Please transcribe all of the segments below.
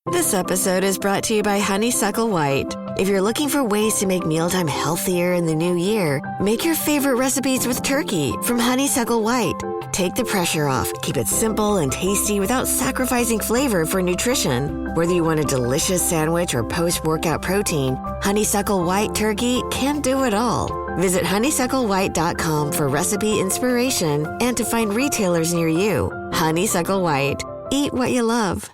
This episode is brought to you by Honeysuckle White. If you're looking for ways to make mealtime healthier in the new year, make your favorite recipes with turkey from Honeysuckle White. Take the pressure off. Keep it simple and tasty without sacrificing flavor for nutrition. Whether you want a delicious sandwich or post-workout protein, Honeysuckle White turkey can do it all. Visit honeysucklewhite.com for recipe inspiration and to find retailers near you. Honeysuckle White. Eat what you love.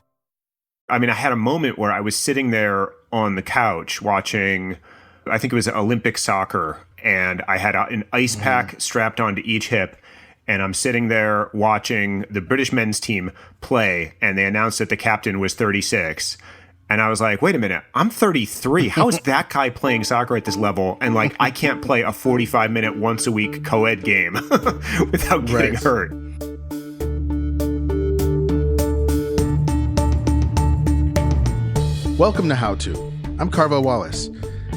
I mean, I had a moment where I was sitting there on the couch watching, I think it was Olympic soccer, and I had an ice pack strapped onto each hip, and I'm sitting there watching the British men's team play, and they announced that the captain was 36. And I was like, wait a minute, I'm 33. How is that guy playing soccer at this level? And like, I can't play a 45-minute once a week co-ed game without getting hurt. Welcome to How To. I'm Carvell Wallace.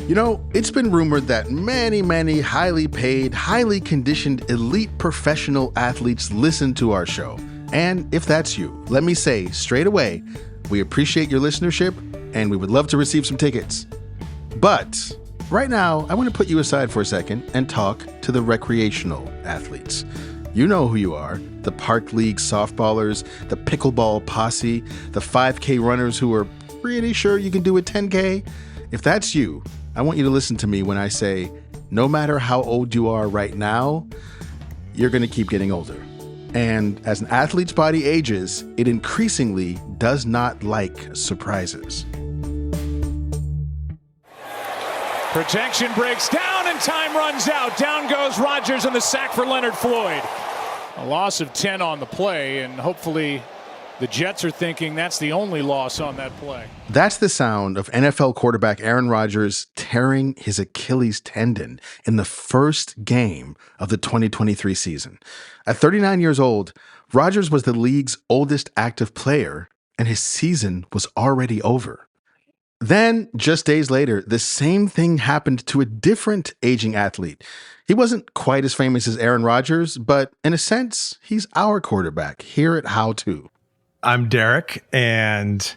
You know, it's been rumored that many highly paid, highly conditioned, elite professional athletes listen to our show. And if that's you, let me say straight away, we appreciate your listenership and we would love to receive some tickets. But right now, I want to put you aside for a second and talk to the recreational athletes. You know who you are, the Park League softballers, the pickleball posse, the 5K runners who are pretty sure you can do a 10K? If that's you, I want you to listen to me when I say, no matter how old you are right now, you're going to keep getting older. And as an athlete's body ages, it increasingly does not like surprises. Protection breaks down and time runs out. Down goes Rodgers and the sack for Leonard Floyd. A loss of 10 on the play, and hopefully the Jets are thinking that's the only loss on that play. That's the sound of NFL quarterback Aaron Rodgers tearing his Achilles tendon in the first game of the 2023 season. At 39 years old, Rodgers was the league's oldest active player, and his season was already over. Then, just days later, the same thing happened to a different aging athlete. He wasn't quite as famous as Aaron Rodgers, but in a sense, he's our quarterback here at How To. I'm Derek, and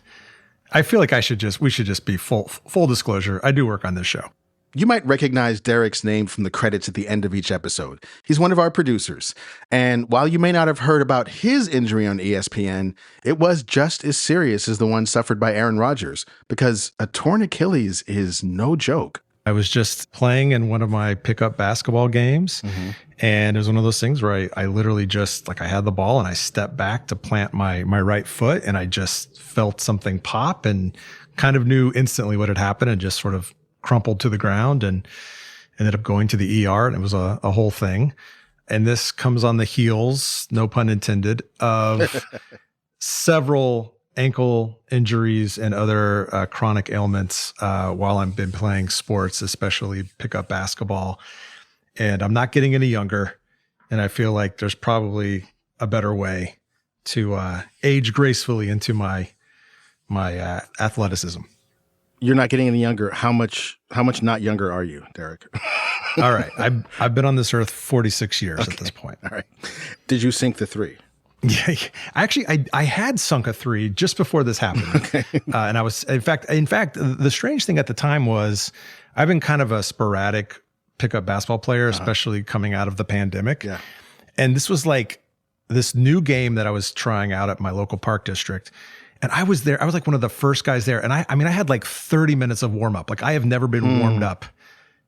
I feel like we should just be full disclosure. I do work on this show. You might recognize Derek's name from the credits at the end of each episode. He's one of our producers. And while you may not have heard about his injury on ESPN, it was just as serious as the one suffered by Aaron Rodgers, because a torn Achilles is no joke. I was just playing in one of my pickup basketball games, and it was one of those things where I literally just, I had the ball and I stepped back to plant my right foot, and I just felt something pop and kind of knew instantly what had happened and just sort of crumpled to the ground and ended up going to the ER, and it was a whole thing. And this comes on the heels, no pun intended, of several ankle injuries and other chronic ailments while I've been playing sports, especially pickup basketball. And I'm not getting any younger. And I feel like there's probably a better way to age gracefully into my athleticism. You're not getting any younger. How much not younger are you, Derek? All right. I've been on this earth 46 years at this point. All right. Did you sink the 3? Yeah, actually, I had sunk a 3 just before this happened. Okay. And I was, in fact, the strange thing at the time was I've been kind of a sporadic pickup basketball player, especially coming out of the pandemic. Yeah. And this was like this new game that I was trying out at my local park district. And I was there. I was like one of the first guys there. And I had like 30 minutes of warm up. Like I have never been warmed up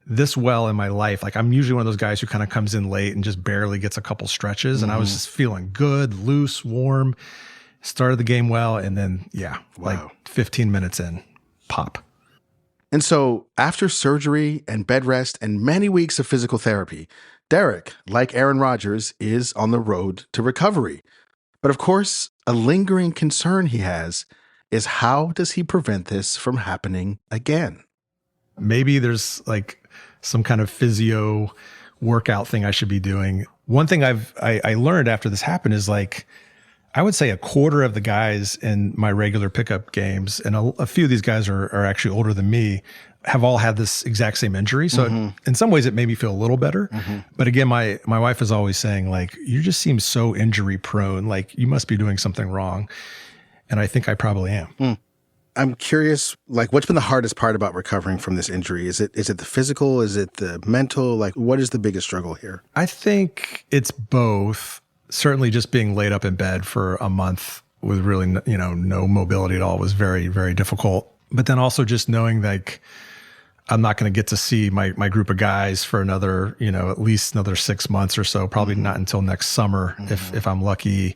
this well in my life. Like I'm usually one of those guys who kind of comes in late and just barely gets a couple stretches. And I was just feeling good, loose, warm, started the game well. And then, like 15 minutes in, pop. And so after surgery and bed rest and many weeks of physical therapy, Derek, like Aaron Rodgers, is on the road to recovery. But of course, a lingering concern he has is how does he prevent this from happening again? Maybe there's like some kind of physio workout thing I should be doing. One thing I learned after this happened is like, I would say a quarter of the guys in my regular pickup games, and a few of these guys are actually older than me, have all had this exact same injury. So in some ways it made me feel a little better. But again, my wife is always saying like, you just seem so injury prone. Like you must be doing something wrong. And I think I probably am. I'm curious, like, what's been the hardest part about recovering from this injury? Is it the physical? Is it the mental? Like, what is the biggest struggle here? I think it's both. Certainly just being laid up in bed for a month with really, no mobility at all was very, very difficult. But then also just knowing like I'm not going to get to see my group of guys for another, at least another 6 months or so, probably not until next summer if I'm lucky.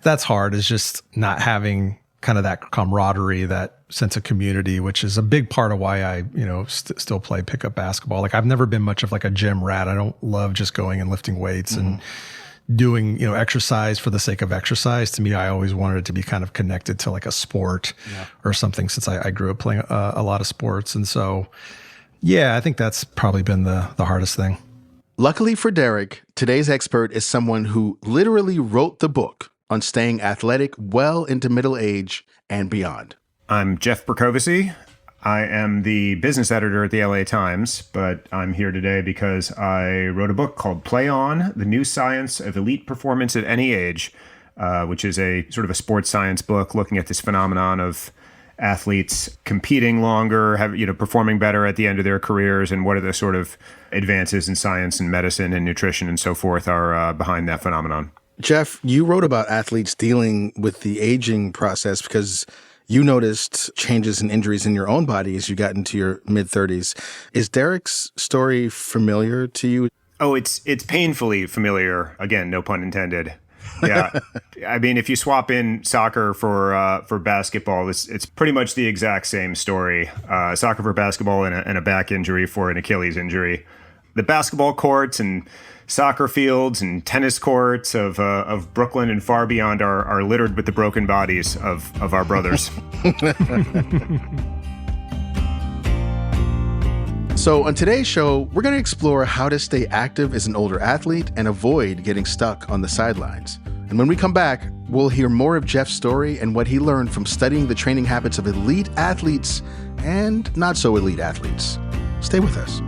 That's hard, is just not having kind of that camaraderie, that sense of community, which is a big part of why I, still play pickup basketball. Like I've never been much of like a gym rat. I don't love just going and lifting weights and doing, exercise for the sake of exercise. To me, I always wanted it to be kind of connected to like a sport or something, since I grew up playing a lot of sports. And so, yeah, I think that's probably been the hardest thing. Luckily for Derek, today's expert is someone who literally wrote the book on staying athletic well into middle age and beyond. I'm Jeff Bercovici. I am the business editor at the LA Times, but I'm here today because I wrote a book called Play On, The New Science of Elite Performance at Any Age, which is a sort of a sports science book looking at this phenomenon of athletes competing longer, performing better at the end of their careers, and what are the sort of advances in science and medicine and nutrition and so forth are behind that phenomenon. Jeff, you wrote about athletes dealing with the aging process because you noticed changes and injuries in your own body as you got into your mid-30s. Is Derek's story familiar to you? Oh, it's painfully familiar. Again, no pun intended. Yeah. I mean, if you swap in soccer for basketball, it's pretty much the exact same story. Soccer for basketball and a back injury for an Achilles injury. The basketball courts and soccer fields and tennis courts of Brooklyn and far beyond are littered with the broken bodies of our brothers. So on today's show, we're going to explore how to stay active as an older athlete and avoid getting stuck on the sidelines. And when we come back, we'll hear more of Jeff's story and what he learned from studying the training habits of elite athletes and not so elite athletes. Stay with us.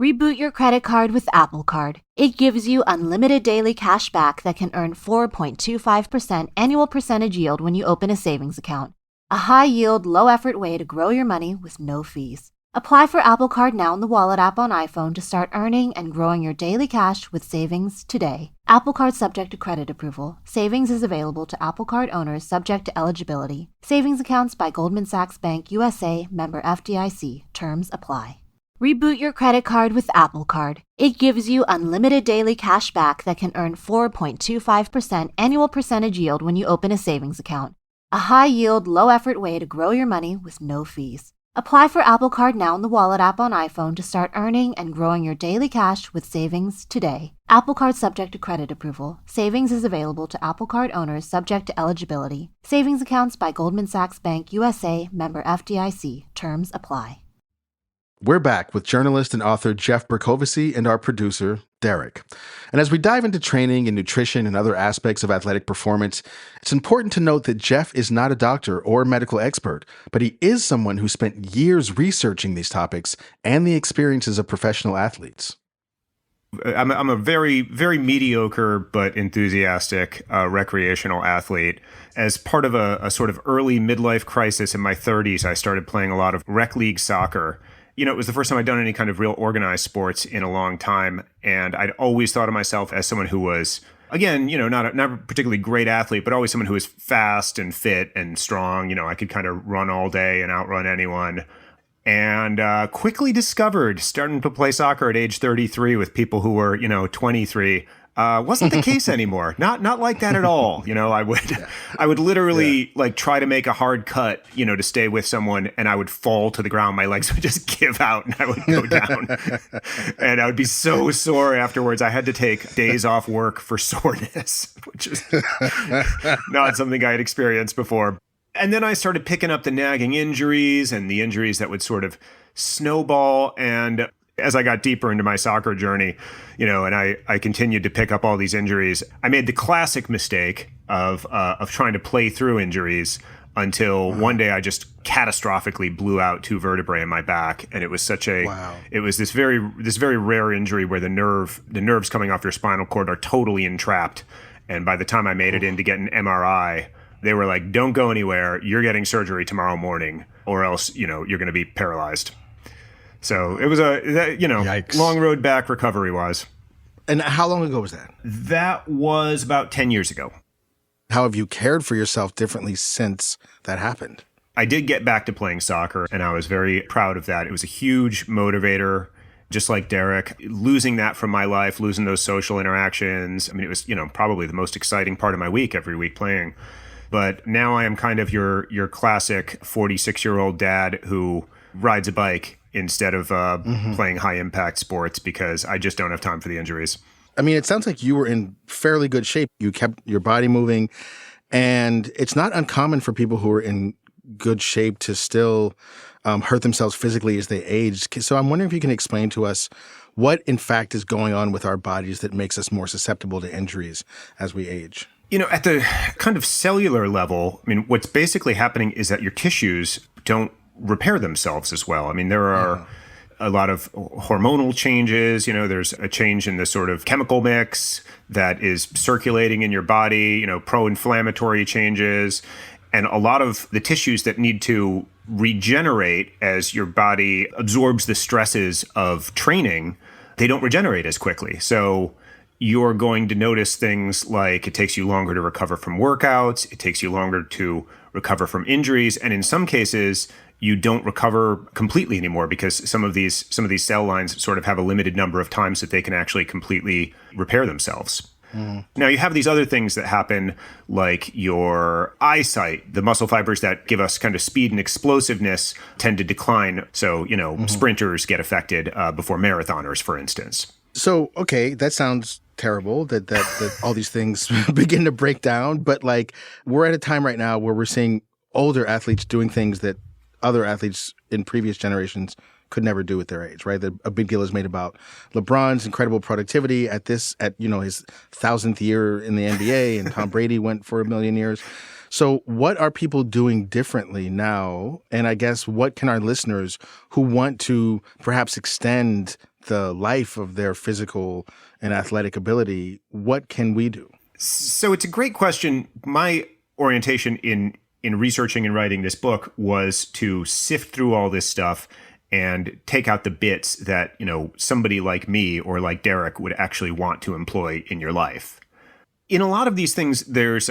Reboot your credit card with Apple Card. It gives you unlimited daily cash back that can earn 4.25% annual percentage yield when you open a savings account. A high-yield, low-effort way to grow your money with no fees. Apply for Apple Card now in the Wallet app on iPhone to start earning and growing your daily cash with savings today. Apple Card subject to credit approval. Savings is available to Apple Card owners subject to eligibility. Savings accounts by Goldman Sachs Bank USA, member FDIC. Terms apply. Reboot your credit card with Apple Card. It gives you unlimited daily cash back that can earn 4.25% annual percentage yield when you open a savings account. A high-yield, low-effort way to grow your money with no fees. Apply for Apple Card now in the Wallet app on iPhone to start earning and growing your daily cash with savings today. Apple Card subject to credit approval. Savings is available to Apple Card owners subject to eligibility. Savings accounts by Goldman Sachs Bank USA, member FDIC. Terms apply. We're back with journalist and author Jeff Bercovici and our producer, Derek. And as we dive into training and nutrition and other aspects of athletic performance, it's important to note that Jeff is not a doctor or a medical expert, but he is someone who spent years researching these topics and the experiences of professional athletes. I'm a very, very mediocre but enthusiastic recreational athlete. As part of a sort of early midlife crisis in my 30s, I started playing a lot of rec league soccer. It was the first time I'd done any kind of real organized sports in a long time. And I'd always thought of myself as someone who was, again, not a particularly great athlete, but always someone who was fast and fit and strong. I could kind of run all day and outrun anyone. And quickly discovered, starting to play soccer at age 33 with people who were, 23, wasn't the case anymore. Not like that at all. I would literally like try to make a hard cut, to stay with someone, and I would fall to the ground. My legs would just give out and I would go down. And I would be so sore afterwards. I had to take days off work for soreness, which is not something I had experienced before. And then I started picking up the nagging injuries and the injuries that would sort of snowball. And as I got deeper into my soccer journey, and I continued to pick up all these injuries, I made the classic mistake of trying to play through injuries until one day I just catastrophically blew out 2 vertebrae in my back. And it was it was this very rare injury where the nerves coming off your spinal cord are totally entrapped. And by the time I made it in to get an MRI, they were like, don't go anywhere. You're getting surgery tomorrow morning or else, you're going to be paralyzed. So it was Yikes. long road back recovery-wise. And how long ago was that? That was about 10 years ago. How have you cared for yourself differently since that happened? I did get back to playing soccer, and I was very proud of that. It was a huge motivator, just like Derek. Losing that from my life, losing those social interactions. I mean, it was, probably the most exciting part of my week every week playing. But now I am kind of your classic 46-year-old dad who rides a bike instead of playing high-impact sports because I just don't have time for the injuries. I mean, it sounds like you were in fairly good shape. You kept your body moving, and it's not uncommon for people who are in good shape to still hurt themselves physically as they age. So I'm wondering if you can explain to us what, in fact, is going on with our bodies that makes us more susceptible to injuries as we age. At the kind of cellular level, I mean, what's basically happening is that your tissues don't repair themselves as well. I mean, there are a lot of hormonal changes. There's a change in the sort of chemical mix that is circulating in your body, pro-inflammatory changes, and a lot of the tissues that need to regenerate as your body absorbs the stresses of training, they don't regenerate as quickly. So you're going to notice things like it takes you longer to recover from workouts, it takes you longer to recover from injuries, and in some cases, you don't recover completely anymore because some of these cell lines sort of have a limited number of times that they can actually completely repair themselves. Now, you have these other things that happen, like your eyesight. The muscle fibers that give us kind of speed and explosiveness tend to decline. So, sprinters get affected before marathoners, for instance. So, okay, that sounds terrible that all these things begin to break down. But we're at a time right now where we're seeing older athletes doing things that other athletes in previous generations could never do at their age, right? A big deal is made about LeBron's incredible productivity at his 1,000th year in the NBA, and Tom Brady went for 1 million years. So what are people doing differently now? And I guess what can our listeners who want to perhaps extend the life of their physical and athletic ability, what can we do? So it's a great question. My orientation in researching and writing this book was to sift through all this stuff and take out the bits that, somebody like me or like Derek would actually want to employ in your life. In a lot of these things, there's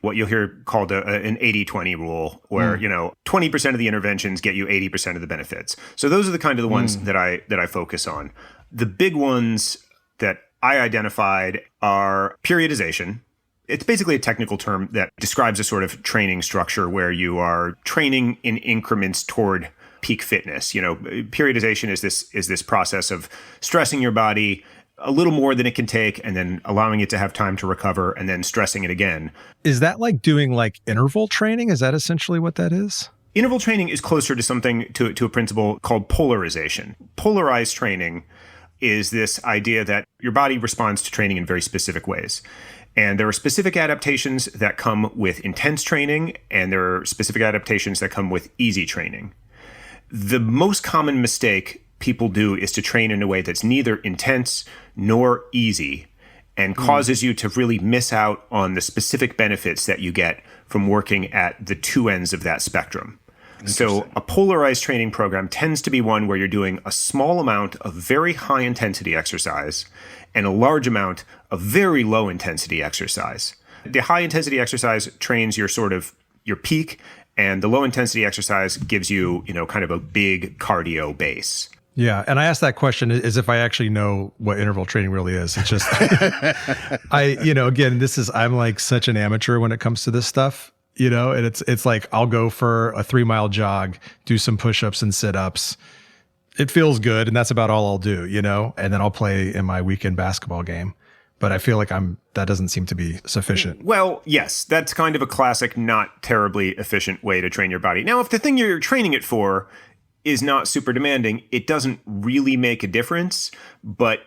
what you'll hear called an 80-20 rule, where 20% of the interventions get you 80% of the benefits. So those are the kind of the ones that I focus on. The big ones that I identified are periodization. It's basically a technical term that describes a sort of training structure where you are training in increments toward peak fitness. Periodization is this process of stressing your body a little more than it can take and then allowing it to have time to recover and then stressing it again. Is that like doing interval training? Is that essentially what that is? Interval training is closer to something to a principle called polarization. Polarized training is this idea that your body responds to training in very specific ways. And there are specific adaptations that come with intense training, and there are specific adaptations that come with easy training. The most common mistake people do is to train in a way that's neither intense nor easy and causes you to really miss out on the specific benefits that you get from working at the two ends of that spectrum. So a polarized training program tends to be one where you're doing a small amount of very high intensity exercise and a large amount of very low intensity exercise. The high intensity exercise trains your peak, and the low intensity exercise gives you, kind of a big cardio base. Yeah. And I asked that question as if I actually know what interval training really is. It's just, again, I'm like such an amateur when it comes to this stuff, and it's like, I'll go for a 3-mile jog, do some push-ups and sit-ups. It feels good. And that's about all I'll do, and then I'll play in my weekend basketball game. But I feel like that doesn't seem to be sufficient. Well, yes, that's kind of a classic, not terribly efficient way to train your body. Now, if the thing you're training it for is not super demanding, it doesn't really make a difference. But,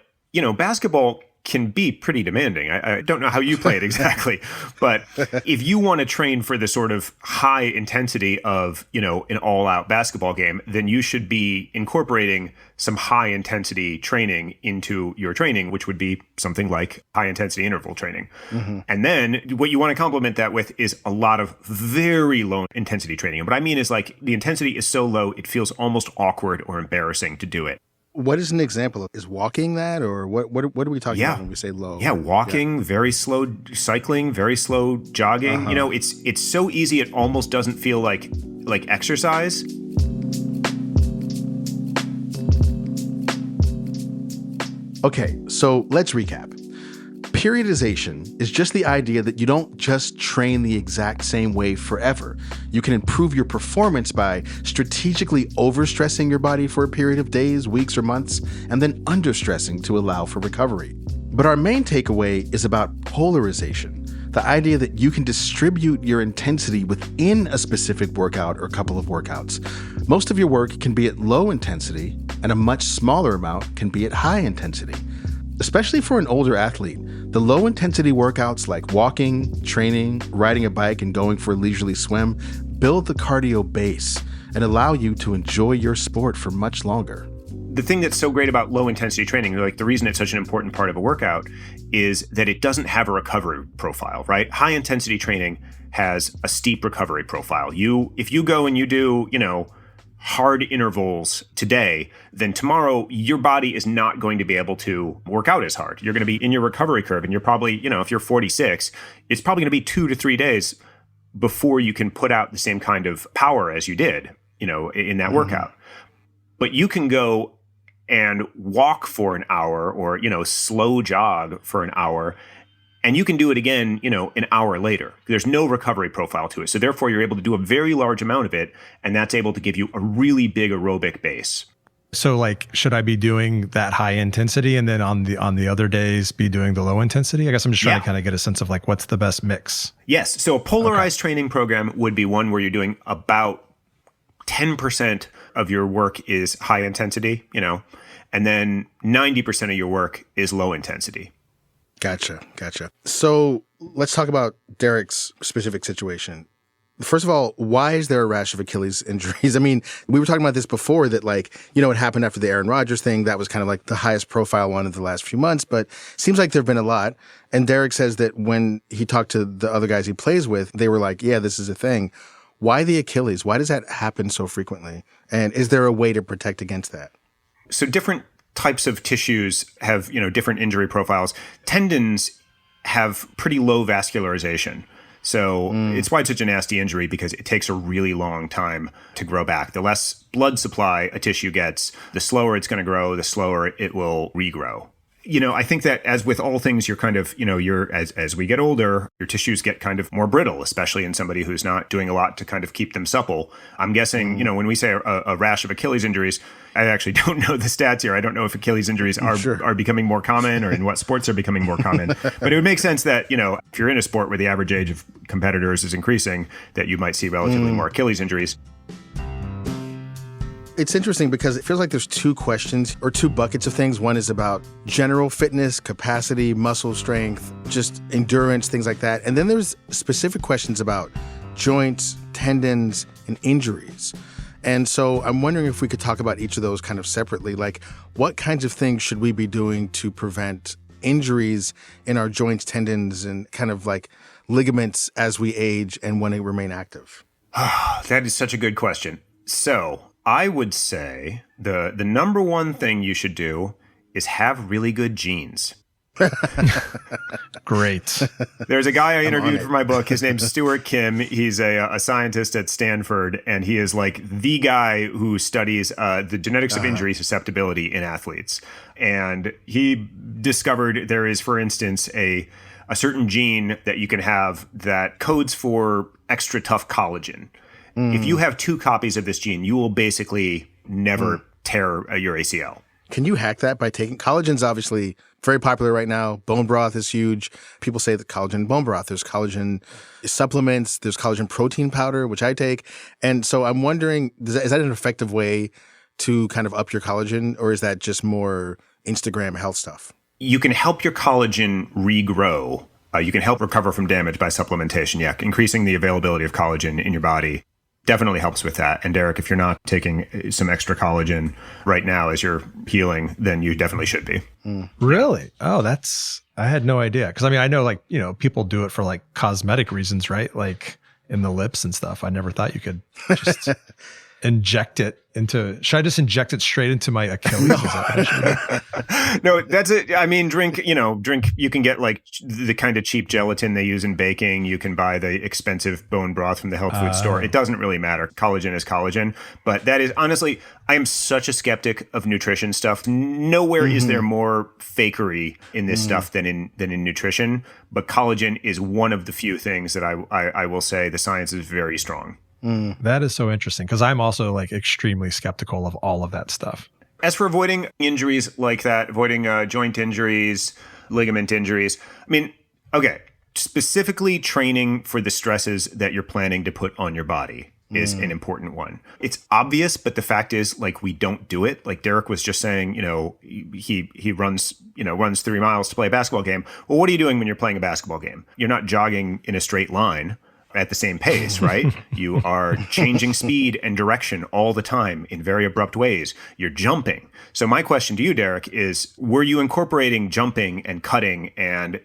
basketball can be pretty demanding. I don't know how you play it exactly, but if you want to train for the sort of high intensity of, an all-out basketball game, then you should be incorporating some high intensity training into your training, which would be something like high intensity interval training. Mm-hmm. And then what you want to complement that with is a lot of very low intensity training. And what I mean is like the intensity is so low, it feels almost awkward or embarrassing to do it. What is an example? Is walking that, or what are we talking about when we say low? Yeah, walking, very slow cycling, very slow jogging. It's so easy it almost doesn't feel like exercise. Okay, so let's recap. Periodization is just the idea that you don't just train the exact same way forever. You can improve your performance by strategically overstressing your body for a period of days, weeks, or months, and then understressing to allow for recovery. But our main takeaway is about polarization, the idea that you can distribute your intensity within a specific workout or couple of workouts. Most of your work can be at low intensity, and a much smaller amount can be at high intensity. Especially for an older athlete, the low-intensity workouts like walking, training, riding a bike, and going for a leisurely swim build the cardio base and allow you to enjoy your sport for much longer. The thing that's so great about low-intensity training, like the reason it's such an important part of a workout, is that it doesn't have a recovery profile, right? High-intensity training has a steep recovery profile. If you go and you do, hard intervals today, then tomorrow your body is not going to be able to work out as hard. You're going to be in your recovery curve, and you're probably, if you're 46, it's probably going to be 2 to 3 days before you can put out the same kind of power as you did, in that workout. But you can go and walk for an hour or, slow jog for an hour, and you can do it again, an hour later. There's no recovery profile to it. So therefore, you're able to do a very large amount of it, and that's able to give you a really big aerobic base. So should I be doing that high intensity and then on the other days be doing the low intensity? I guess I'm just trying to kind of get a sense of what's the best mix. Yes. So a polarized training program would be one where you're doing about 10% of your work is high intensity, and then 90% of your work is low intensity. Gotcha. So let's talk about Derek's specific situation. First of all, why is there a rash of Achilles injuries? I mean, we were talking about this before that it happened after the Aaron Rodgers thing. That was kind of the highest profile one of the last few months, but seems like there've been a lot. And Derek says that when he talked to the other guys he plays with, they were like, yeah, this is a thing. Why the Achilles? Why does that happen so frequently? And is there a way to protect against that? So different types of tissues have, different injury profiles. Tendons have pretty low vascularization. So it's why it's such a nasty injury, because it takes a really long time to grow back. The less blood supply a tissue gets, the slower it's going to grow, the slower it will regrow. I think that as with all things, you're kind of, as we get older, your tissues get kind of more brittle, especially in somebody who's not doing a lot to kind of keep them supple. I'm guessing, when we say a rash of Achilles injuries, I actually don't know the stats here. I don't know if Achilles injuries are becoming more common or in what sports are becoming more common. But it would make sense that, if you're in a sport where the average age of competitors is increasing, that you might see relatively more Achilles injuries. It's interesting because it feels like there's two questions or two buckets of things. One is about general fitness, capacity, muscle strength, just endurance, things like that. And then there's specific questions about joints, tendons, and injuries. And so I'm wondering if we could talk about each of those kind of separately. What kinds of things should we be doing to prevent injuries in our joints, tendons, and kind of ligaments as we age and when they remain active? That is such a good question. So I would say the number one thing you should do is have really good genes. Great. There's a guy I interviewed for my book. His name's Stuart Kim. He's a scientist at Stanford, and he is the guy who studies the genetics of injury susceptibility in athletes. And he discovered there is, for instance, a certain gene that you can have that codes for extra tough collagen. If you have 2 copies of this gene, you will basically never tear your ACL. Can you hack that by taking collagen's obviously very popular right now. Bone broth is huge. People say that collagen in bone broth. There's collagen supplements. There's collagen protein powder, which I take. And so I'm wondering, is that an effective way to kind of up your collagen, or is that just more Instagram health stuff? you can help your collagen regrow. You can help recover from damage by supplementation. Yeah, increasing the availability of collagen in your body definitely helps with that. And Derek, if you're not taking some extra collagen right now as you're healing, then you definitely should be. Really? Oh, I had no idea. Because I mean, I know like, people do it for like cosmetic reasons, right? Like in the lips and stuff. I never thought you could just inject it should I just inject it straight into my Achilles? No, that's it. I mean, drink, you can get like the kind of cheap gelatin they use in baking. You can buy the expensive bone broth from the health food store. It doesn't really matter. Collagen is collagen. But that is, honestly, I am such a skeptic of nutrition stuff. Nowhere is there more fakery in this stuff than in nutrition. But collagen is one of the few things that I will say the science is very strong. That is so interesting because I'm also like extremely skeptical of all of that stuff. As for avoiding injuries like that, avoiding joint injuries, ligament injuries, I mean, okay, specifically training for the stresses that you're planning to put on your body is an important one. It's obvious, but the fact is, like, we don't do it. Like Derek was just saying, he runs 3 miles to play a basketball game. Well, what are you doing when you're playing a basketball game? You're not jogging in a straight line at the same pace, right? You are changing speed and direction all the time in very abrupt ways. You're jumping. So my question to you, Derek, is were you incorporating jumping and cutting and,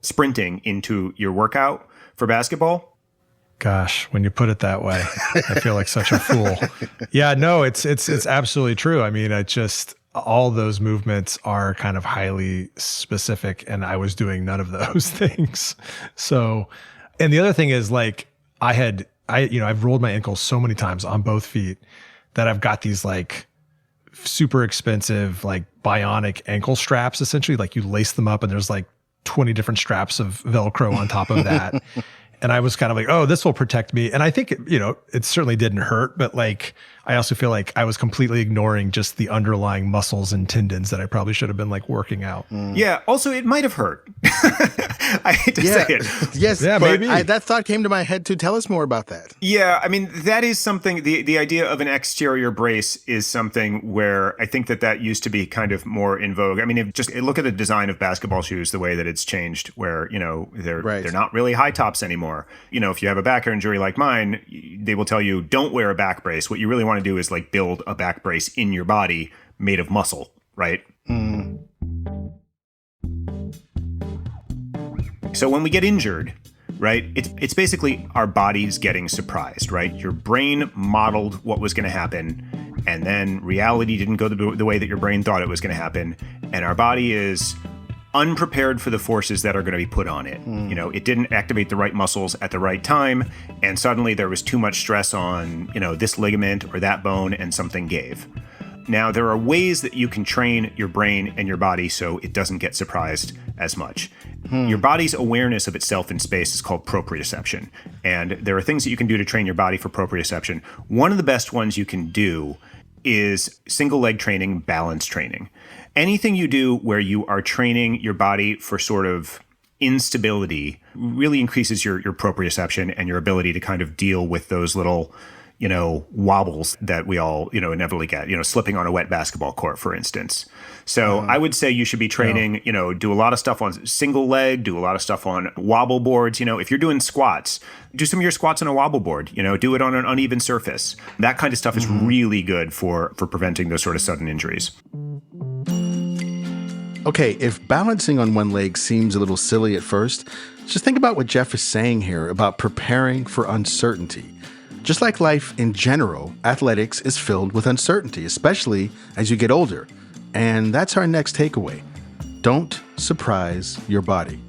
sprinting into your workout for basketball? Gosh, when you put it that way, I feel like such a fool. Yeah, no, it's absolutely true. I mean, all those movements are kind of highly specific and I was doing none of those things. So, and the other thing is like I've rolled my ankles so many times on both feet that I've got these like super expensive, like bionic ankle straps, essentially. Like you lace them up and there's like 20 different straps of Velcro on top of that. And I was kind of like, oh, this will protect me. And I think, it certainly didn't hurt, but like, I also feel like I was completely ignoring just the underlying muscles and tendons that I probably should have been like working out. Yeah. Also, it might have hurt. I hate to say it. Yes. Yeah, maybe. That thought came to my head too. Tell us more about that. Yeah. I mean, that is something, the idea of an exterior brace is something where I think that used to be kind of more in vogue. I mean, look at the design of basketball shoes, the way that it's changed where, they're not really high tops anymore. If you have a back injury like mine, they will tell you don't wear a back brace. What you really want to do is like build a back brace in your body made of muscle, right? So when we get injured, right, it's basically our bodies getting surprised, right? Your brain modeled what was going to happen, and then reality didn't go the way that your brain thought it was going to happen, and our body is unprepared for the forces that are going to be put on it. It didn't activate the right muscles at the right time, and suddenly there was too much stress on, this ligament or that bone, and something gave. Now, there are ways that you can train your brain and your body so it doesn't get surprised as much. Your body's awareness of itself in space is called proprioception, and there are things that you can do to train your body for proprioception. One of the best ones you can do is single leg training, balance training. Anything you do where you are training your body for sort of instability really increases your proprioception and your ability to kind of deal with those little, wobbles that we all, inevitably get, slipping on a wet basketball court, for instance. So I would say you should be training, do a lot of stuff on single leg, do a lot of stuff on wobble boards. If you're doing squats, do some of your squats on a wobble board, do it on an uneven surface. That kind of stuff is really good for preventing those sort of sudden injuries. Okay, if balancing on one leg seems a little silly at first, just think about what Jeff is saying here about preparing for uncertainty. Just like life in general, athletics is filled with uncertainty, especially as you get older. And that's our next takeaway. Don't surprise your body.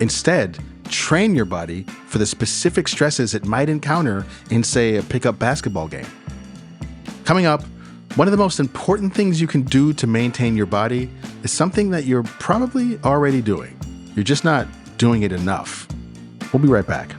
Instead, train your body for the specific stresses it might encounter in, say, a pickup basketball game. Coming up, one of the most important things you can do to maintain your body is something that you're probably already doing. You're just not doing it enough. We'll be right back.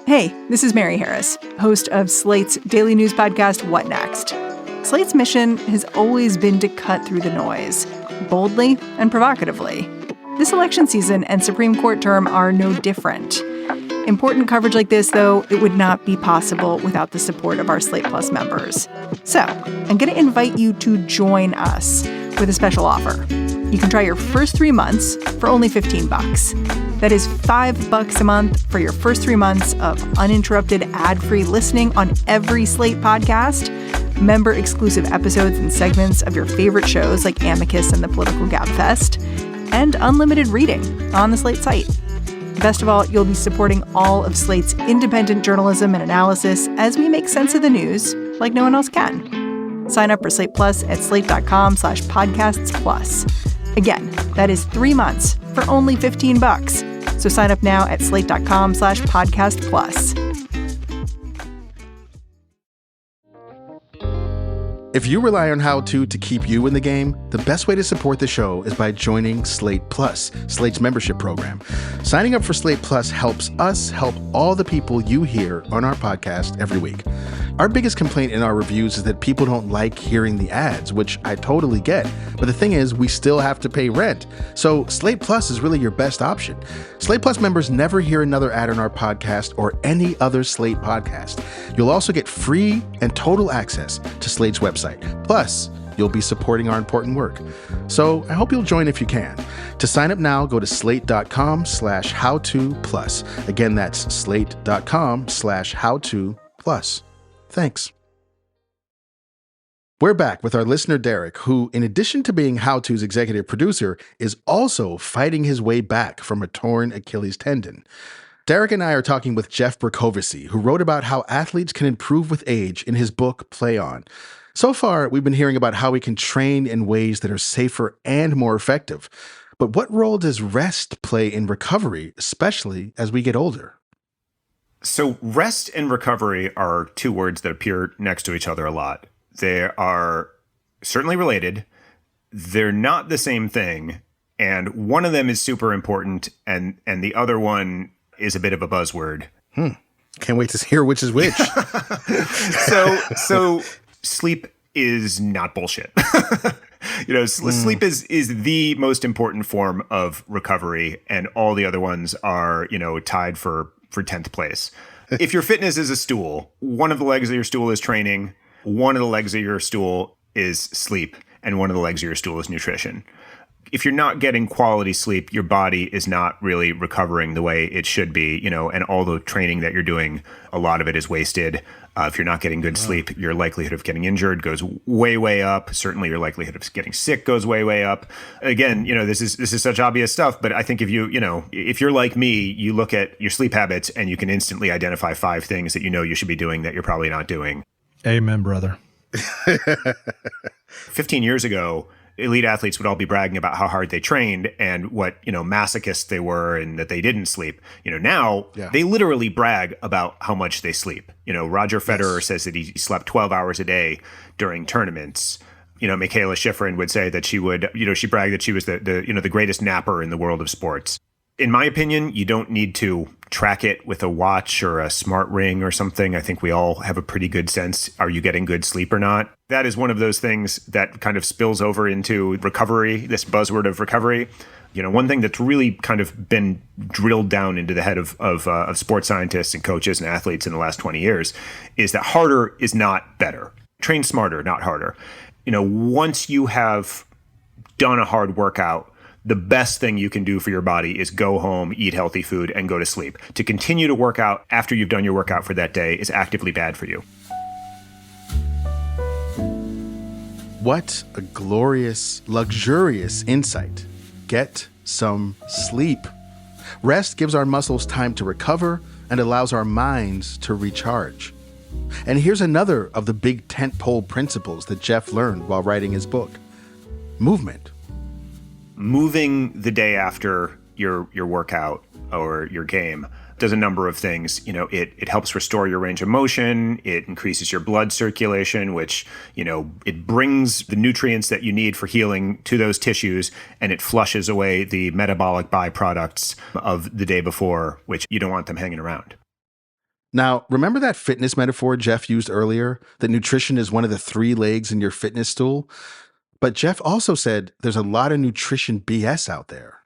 Hey, this is Mary Harris, host of Slate's daily news podcast, What Next? Slate's mission has always been to cut through the noise, boldly and provocatively. This election season and Supreme Court term are no different. Important coverage like this, though, it would not be possible without the support of our Slate Plus members. So, I'm going to invite you to join us with a special offer. You can try your first 3 months for only $15. That is $5 a month for your first 3 months of uninterrupted ad-free listening on every Slate podcast, member-exclusive episodes and segments of your favorite shows like Amicus and the Political Gabfest, and unlimited reading on the Slate site. Best of all, you'll be supporting all of Slate's independent journalism and analysis as we make sense of the news like no one else can. Sign up for Slate Plus at slate.com/podcastsplus. Again, that is 3 months for only $15. So sign up now at slate.com/podcastplus. If you rely on How To keep you in the game, the best way to support the show is by joining Slate Plus, Slate's membership program. Signing up for Slate Plus helps us help all the people you hear on our podcast every week. Our biggest complaint in our reviews is that people don't like hearing the ads, which I totally get. But the thing is, we still have to pay rent. So Slate Plus is really your best option. Slate Plus members never hear another ad on our podcast or any other Slate podcast. You'll also get free and total access to Slate's website. Plus, you'll be supporting our important work. So I hope you'll join if you can. To sign up now, go to slate.com/howtoplus. Again, that's slate.com/howtoplus. Thanks. We're back with our listener, Derek, who, in addition to being How To's executive producer, is also fighting his way back from a torn Achilles tendon. Derek and I are talking with Jeff Bercovici, who wrote about how athletes can improve with age in his book, Play On. So far, we've been hearing about how we can train in ways that are safer and more effective. But what role does rest play in recovery, especially as we get older? So rest and recovery are two words that appear next to each other a lot. They are certainly related. They're not the same thing. And one of them is super important, and the other one is a bit of a buzzword. Can't wait to hear which is which. So sleep is not bullshit. Sleep is the most important form of recovery, and all the other ones are, tied for 10th place. If your fitness is a stool, one of the legs of your stool is training, one of the legs of your stool is sleep, and one of the legs of your stool is nutrition. If you're not getting quality sleep, your body is not really recovering the way it should be, and all the training that you're doing, a lot of it is wasted. If you're not getting good sleep, your likelihood of getting injured goes way, way up. Certainly your likelihood of getting sick goes way, way up. Again, this is such obvious stuff, but I think if you're like me, you look at your sleep habits and you can instantly identify 5 things that you should be doing that you're probably not doing. Amen, brother. 15 years ago, elite athletes would all be bragging about how hard they trained and what, masochists they were and that they didn't sleep. Now they literally brag about how much they sleep. Roger Federer says that he slept 12 hours a day during tournaments. Michaela Schifrin would say that she would, she bragged that she was the greatest napper in the world of sports. In my opinion, you don't need to track it with a watch or a smart ring or something. I think we all have a pretty good sense. Are you getting good sleep or not? That is one of those things that kind of spills over into recovery, this buzzword of recovery. One thing that's really kind of been drilled down into the head of sports scientists and coaches and athletes in the last 20 years is that harder is not better. Train smarter, not harder. Once you have done a hard workout, the best thing you can do for your body is go home, eat healthy food, and go to sleep. To continue to work out after you've done your workout for that day is actively bad for you. What a glorious, luxurious insight. Get some sleep. Rest gives our muscles time to recover and allows our minds to recharge. And here's another of the big tentpole principles that Jeff learned while writing his book. Movement. Moving the day after your workout or your game does a number of things. It helps restore your range of motion. It increases your blood circulation, which, it brings the nutrients that you need for healing to those tissues, and it flushes away the metabolic byproducts of the day before, which you don't want them hanging around. Now, remember that fitness metaphor Jeff used earlier? That nutrition is one of the 3 legs in your fitness stool? But Jeff also said there's a lot of nutrition BS out there.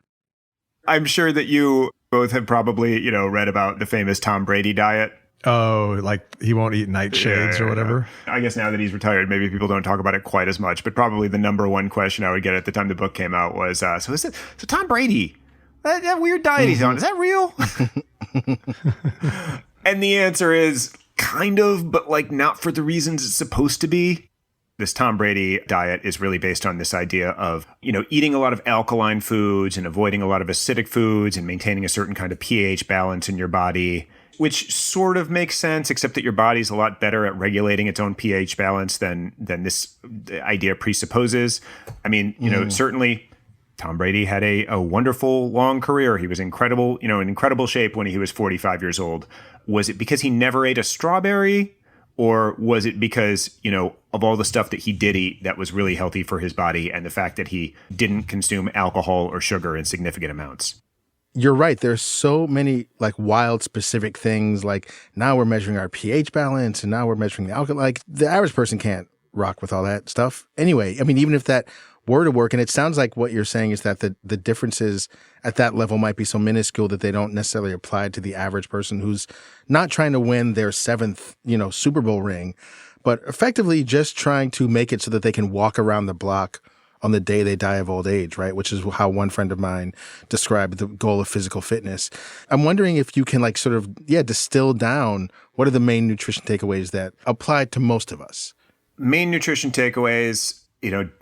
I'm sure that you both have probably, read about the famous Tom Brady diet. Oh, like he won't eat nightshades or whatever? I guess now that he's retired, maybe people don't talk about it quite as much, but probably the number one question I would get at the time the book came out was, so Tom Brady, that weird diet he's on, is that real? And the answer is kind of, but like not for the reasons it's supposed to be. This Tom Brady diet is really based on this idea of, eating a lot of alkaline foods and avoiding a lot of acidic foods and maintaining a certain kind of pH balance in your body, which sort of makes sense, except that your body's a lot better at regulating its own pH balance than this idea presupposes. I mean, certainly Tom Brady had a wonderful long career. He was incredible, in incredible shape when he was 45 years old. Was it because he never ate a strawberry? Or was it because, of all the stuff that he did eat that was really healthy for his body and the fact that he didn't consume alcohol or sugar in significant amounts? You're right. There's so many like wild specific things. Like now we're measuring our pH balance and now we're measuring the alcohol. Like the average person can't rock with all that stuff. Anyway, I mean, even if that were to work, and it sounds like what you're saying is that the differences at that level might be so minuscule that they don't necessarily apply to the average person who's not trying to win their 7th, Super Bowl ring, but effectively just trying to make it so that they can walk around the block on the day they die of old age, right? Which is how one friend of mine described the goal of physical fitness. I'm wondering if you can distill down what are the main nutrition takeaways that apply to most of us. Main nutrition takeaways,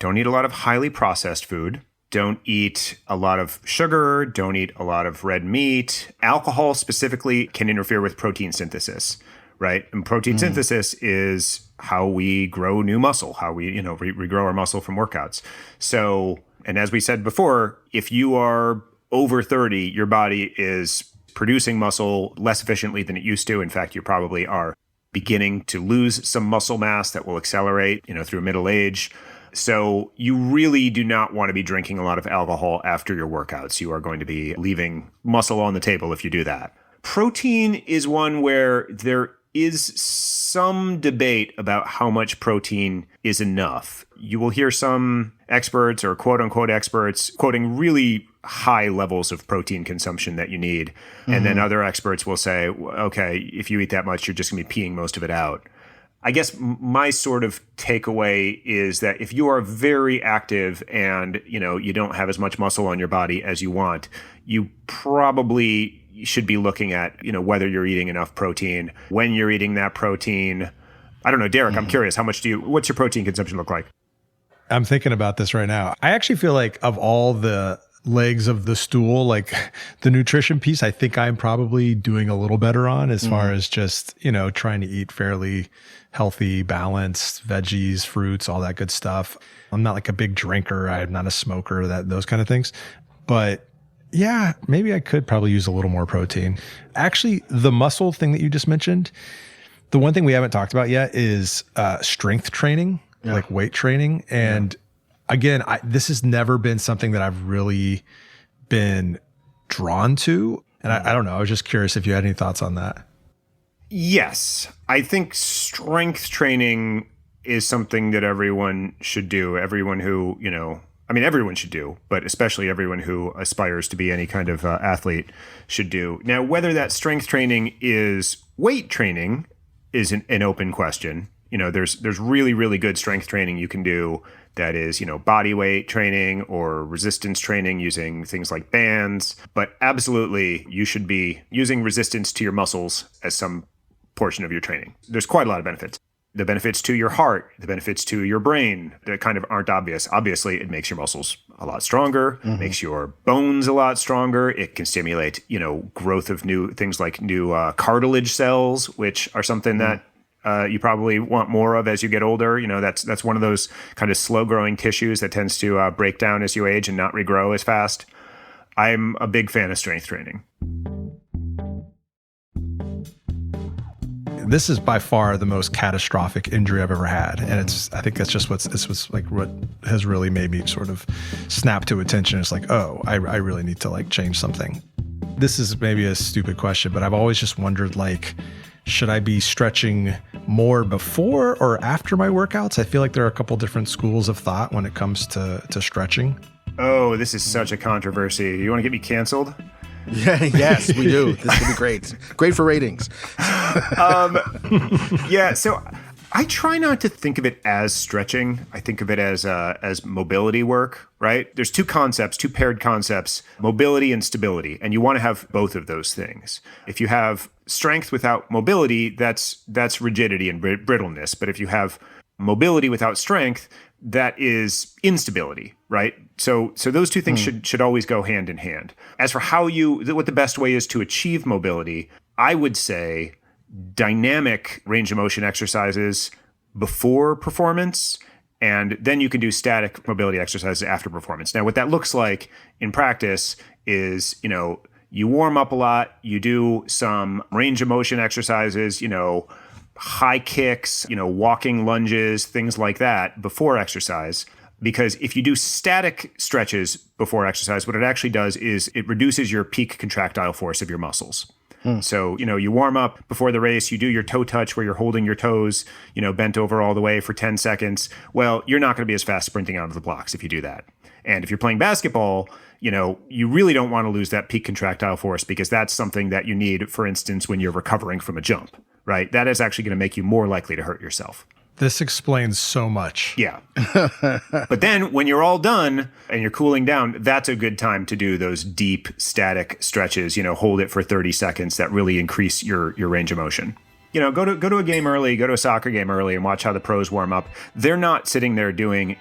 don't eat a lot of highly processed food. Don't eat a lot of sugar. Don't eat a lot of red meat. Alcohol specifically can interfere with protein synthesis, right? And protein synthesis is how we grow new muscle, how we, regrow our muscle from workouts. So, and as we said before, if you are over 30, your body is producing muscle less efficiently than it used to. In fact, you probably are beginning to lose some muscle mass that will accelerate, through middle age. So you really do not want to be drinking a lot of alcohol after your workouts. You are going to be leaving muscle on the table if you do that. Protein is one where there is some debate about how much protein is enough. You will hear some experts or quote unquote experts quoting really high levels of protein consumption that you need. And then other experts will say, okay, if you eat that much, you're just going to be peeing most of it out. I guess my sort of takeaway is that if you are very active and, you don't have as much muscle on your body as you want, you probably should be looking at, whether you're eating enough protein, when you're eating that protein. I don't know, Derek, I'm curious, what's your protein consumption look like? I'm thinking about this right now. I actually feel like of all the legs of the stool, like the nutrition piece, I think I'm probably doing a little better on as far as just, trying to eat fairly healthy, balanced veggies, fruits, all that good stuff. I'm not like a big drinker. I'm not a smoker, those kind of things. But yeah, maybe I could probably use a little more protein. Actually, the muscle thing that you just mentioned, the one thing we haven't talked about yet is strength training, like weight training. And again, this has never been something that I've really been drawn to. And I don't know. I was just curious if you had any thoughts on that. Yes. I think strength training is something that everyone should do. Everyone who, everyone should do, but especially everyone who aspires to be any kind of athlete should do. Now, whether that strength training is weight training is an open question. There's really, really good strength training you can do that is, body weight training or resistance training using things like bands. But absolutely, you should be using resistance to your muscles as some portion of your training. There's quite a lot of benefits. The benefits to your heart, the benefits to your brain, that kind of aren't obvious. Obviously, it makes your muscles a lot stronger, makes your bones a lot stronger. It can stimulate, growth of new things like new cartilage cells, which are something that you probably want more of as you get older. That's one of those kind of slow growing tissues that tends to break down as you age and not regrow as fast. I'm a big fan of strength training. This is by far the most catastrophic injury I've ever had. And I think that's just what has really made me sort of snap to attention. It's like, oh, I really need to like change something. This is maybe a stupid question, but I've always just wondered, like, should I be stretching more before or after my workouts? I feel like there are a couple different schools of thought when it comes to stretching. Oh, this is such a controversy. You want to get me canceled? Yeah, yes, we do. This would be great. Great for ratings. Yeah, so I try not to think of it as stretching. I think of it as mobility work, right? There's two paired concepts, mobility and stability, and you want to have both of those things. If you have strength without mobility, that's rigidity and brittleness. But if you have mobility without strength, that is instability, right? So those two things should always go hand in hand. As for what the best way is to achieve mobility, I would say dynamic range of motion exercises before performance, and then you can do static mobility exercises after performance. Now, what that looks like in practice is, you warm up a lot, you do some range of motion exercises, high kicks, walking lunges, things like that before exercise. Because if you do static stretches before exercise, what it actually does is it reduces your peak contractile force of your muscles. So, you warm up before the race, you do your toe touch where you're holding your toes, bent over all the way for 10 seconds. Well, you're not going to be as fast sprinting out of the blocks if you do that. And if you're playing basketball, you really don't want to lose that peak contractile force, because that's something that you need, for instance, when you're recovering from a jump, right? That is actually going to make you more likely to hurt yourself. This explains so much. Yeah. But then when you're all done and you're cooling down, that's a good time to do those deep static stretches, hold it for 30 seconds that really increase your range of motion. Go to a game early, go to a soccer game early and watch how the pros warm up. They're not sitting there doing,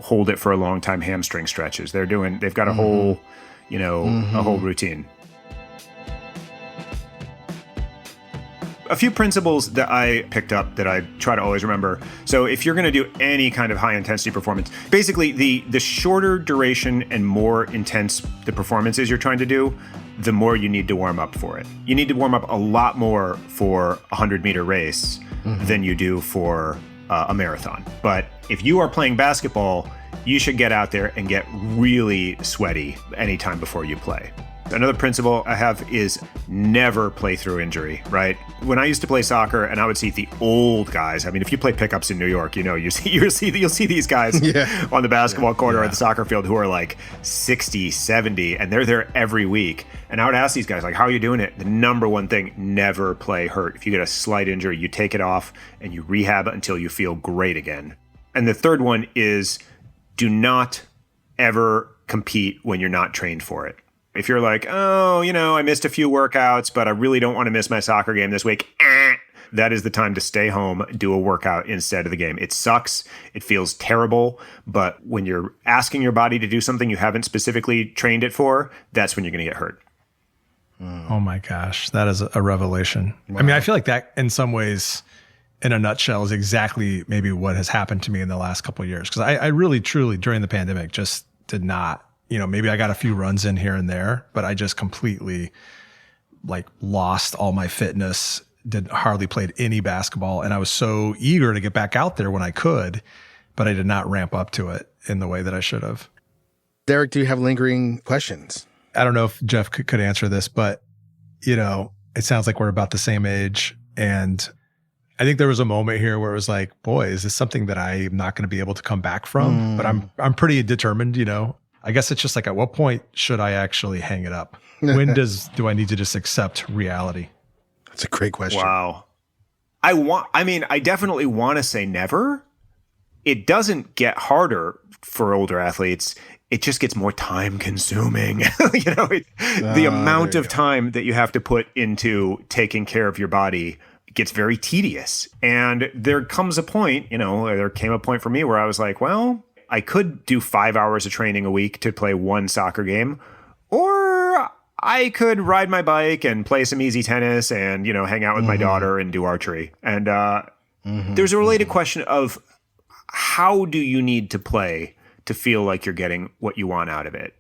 hold it for a long time hamstring stretches. They've got a whole, a whole routine. A few principles that I picked up that I try to always remember. So if you're going to do any kind of high intensity performance, basically the shorter duration and more intense the performance is you're trying to do, the more you need to warm up for it. You need to warm up a lot more for a 100-meter race than you do for a marathon. But if you are playing basketball, you should get out there and get really sweaty anytime before you play. Another principle I have is never play through injury, right? When I used to play soccer and I would see the old guys, I mean, if you play pickups in New York, you'll see these guys on the basketball court or at the soccer field who are like 60, 70, and they're there every week. And I would ask these guys, like, how are you doing it? The number one thing, never play hurt. If you get a slight injury, you take it off and you rehab it until you feel great again. And the third one is do not ever compete when you're not trained for it. If you're like, I missed a few workouts, but I really don't want to miss my soccer game this week, that is the time to stay home, do a workout instead of the game. It sucks. It feels terrible. But when you're asking your body to do something you haven't specifically trained it for, that's when you're going to get hurt. Oh my gosh, that is a revelation. Wow. I mean, I feel like that in some ways, in a nutshell, is exactly maybe what has happened to me in the last couple of years. Because I really, truly, during the pandemic, just did not, maybe I got a few runs in here and there, but I just completely lost all my fitness, hardly played any basketball. And I was so eager to get back out there when I could, but I did not ramp up to it in the way that I should have. Derek, do you have lingering questions? I don't know if Jeff could answer this, but it sounds like we're about the same age. And I think there was a moment here where it was like, boy, is this something that I'm not going to be able to come back from? But I'm pretty determined, I guess it's just like, at what point should I actually hang it up? When do I need to just accept reality? That's a great question. Wow. I definitely want to say never. It doesn't get harder for older athletes. It just gets more time consuming. The amount of time that you have to put into taking care of your body gets very tedious. And there comes a point, there came a point for me where I was like, well, I could do 5 hours of training a week to play one soccer game, or I could ride my bike and play some easy tennis and, hang out with my daughter and do archery. And there's a related question of how do you need to play to feel like you're getting what you want out of it?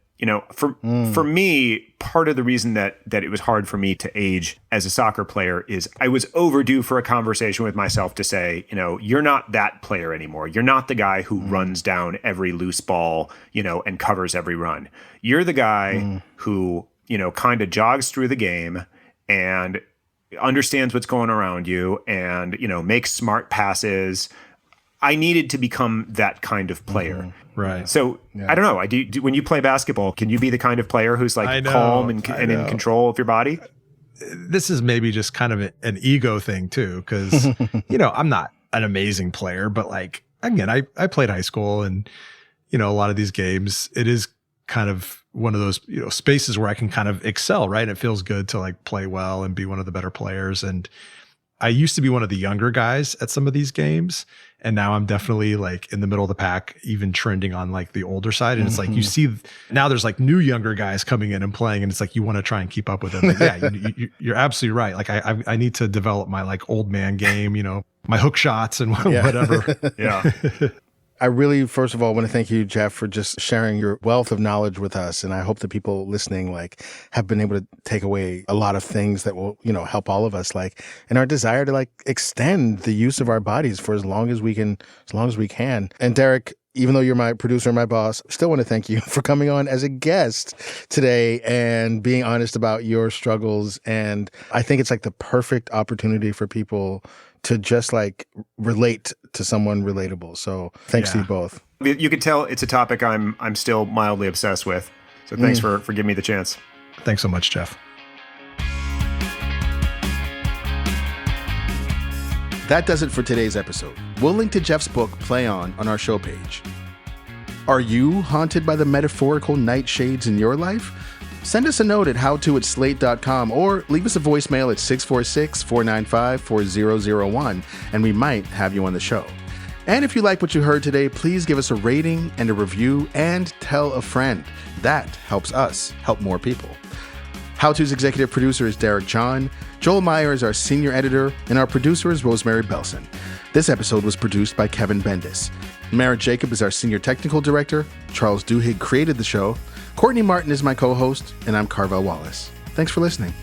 For me, part of the reason that it was hard for me to age as a soccer player is I was overdue for a conversation with myself to say, you're not that player anymore. You're not the guy who runs down every loose ball, and covers every run. You're the guy who, kind of jogs through the game and understands what's going around you and, makes smart passes. I needed to become that kind of player. Right. So I don't know. When you play basketball, can you be the kind of player who's like calm and in control of your body? This is maybe just kind of an ego thing too, because I'm not an amazing player, but like again, I played high school, and a lot of these games, it is kind of one of those spaces where I can kind of excel, right? It feels good to like play well and be one of the better players. And I used to be one of the younger guys at some of these games, and now I'm definitely like in the middle of the pack, even trending on like the older side. And it's like, you see now there's like new younger guys coming in and playing, and it's like, you want to try and keep up with them. But you're absolutely right. Like I need to develop my like old man game, my hook shots and whatever. Yeah. I really, first of all, want to thank you, Jeff, for just sharing your wealth of knowledge with us. And I hope that people listening, like, have been able to take away a lot of things that will, help all of us, like, in our desire to, like, extend the use of our bodies for as long as we can. And Derek, even though you're my producer and my boss, still want to thank you for coming on as a guest today and being honest about your struggles. And I think it's like the perfect opportunity for people to just like relate to someone relatable. So thanks to you both. You could tell it's a topic I'm still mildly obsessed with. So thanks for giving me the chance. Thanks so much, Jeff. That does it for today's episode. We'll link to Jeff's book, Play On our show page. Are you haunted by the metaphorical nightshades in your life? Send us a note at howto@slate.com or leave us a voicemail at 646-495-4001, and we might have you on the show. And if you like what you heard today, please give us a rating and a review and tell a friend. That helps us help more people. How To's executive producer is Derek John. Joel Meyer is our senior editor, and our producer is Rosemary Belson. This episode was produced by Kevin Bendis. Mara Jacob is our senior technical director. Charles Duhigg created the show. Courtney Martin is my co-host, and I'm Carvell Wallace. Thanks for listening.